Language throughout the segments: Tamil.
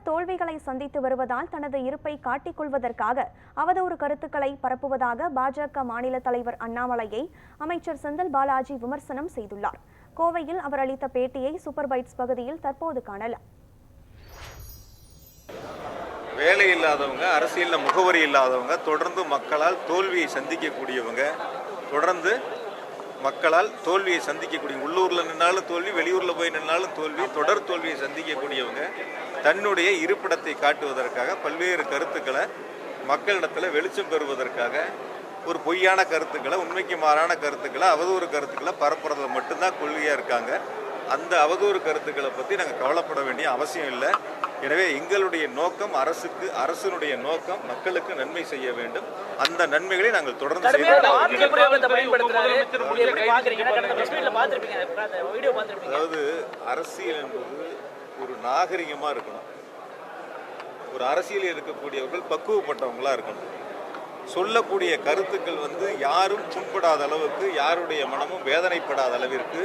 தோல்விகளை சந்தித்து வருவதால் தனது இருப்பை காட்டிக் கொள்வதற்காக அவதூறு கருத்துக்களை பரப்புவதாக பாஜக மாநில தலைவர் அண்ணாமலையை அமைச்சர் செந்தில் பாலாஜி விமர்சனம் செய்துள்ளார். கோவையில் அவர் அளித்த பேட்டியை சூப்பர் பைட்ஸ் பகுதியில் தற்போது காணலாம். வேலை இல்லாதவங்க, அரசியலில் முகவரி இல்லாதவங்க, தொடர்ந்து மக்களால் தோல்வியை சந்திக்கக்கூடியவங்க, தொடர்ந்து மக்களால் தோல்வியை சந்திக்கக்கூடிய, உள்ளூரில் நின்னாலும் தோல்வி, வெளியூரில் போய் நின்னாலும் தோல்வி, தொடர் தோல்வியை சந்திக்கக்கூடியவங்க தன்னுடைய இருப்பிடத்தை காட்டுவதற்காக பல்வேறு கருத்துக்களை மக்களிடத்தில் வெளிச்சம் பெறுவதற்காக ஒரு பொய்யான கருத்துக்களை, உண்மைக்கு மாறான கருத்துக்களை, அவதூறு கருத்துக்களை பரப்புறதுல மட்டும்தான் கொள்கையாக இருக்காங்க. அந்த அவதூறு கருத்துக்களை பற்றி நாங்கள் கவலைப்பட வேண்டிய அவசியம் இல்லை. எனவே எங்களுடைய நோக்கம் அரசினுடைய நோக்கம் மக்களுக்கு நன்மை செய்ய வேண்டும். அந்த நன்மைகளை நாங்கள் தொடர்ந்து செய்வோம். அதாவது அரசியல் என்பது ஒரு நாகரிகமாக இருக்கணும். ஒரு அரசியலில் இருக்கக்கூடியவர்கள் பக்குவப்பட்டவங்களா இருக்கணும். சொல்லக்கூடிய கருத்துக்கள் யாரும் புண்படாத அளவுக்கு, யாருடைய மனமும் வேதனைப்படாத அளவிற்கு,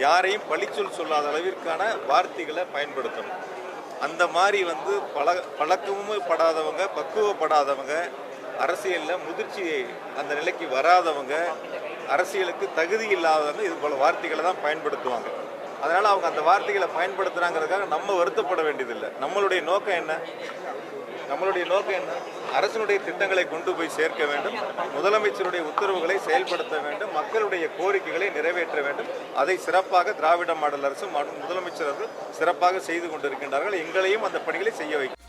யாரையும் பழிச்சொல் சொல்லாத அளவிற்கான வார்த்தைகளை பயன்படுத்தணும். அந்த மாதிரி பழக்கமும் படாதவங்க, பக்குவப்படாதவங்க, அரசியலில் முதிர்ச்சியை அந்த நிலைக்கு வராதவங்க, அரசியலுக்கு தகுதி இல்லாதவங்க இது போல வார்த்தைகளை தான் பயன்படுத்துவாங்க. அதனால் அவங்க அந்த வார்த்தைகளை பயன்படுத்துகிறாங்கிறதுக்காக நம்ம வருத்தப்பட வேண்டியதில்லை. நம்மளுடைய நோக்கம் என்ன? அரசினுடைய திட்டங்களை கொண்டு போய் சேர்க்க வேண்டும், முதலமைச்சருடைய உத்தரவுகளை செயல்படுத்த வேண்டும், மக்களுடைய கோரிக்கைகளை நிறைவேற்ற வேண்டும். அதை சிறப்பாக திராவிட மாடல் அரசு முதலமைச்சர் அவர்கள் சிறப்பாக செய்து கொண்டிருக்கின்றார்கள். எங்களையும் அந்த பணிகளை செய்ய வைக்கும்.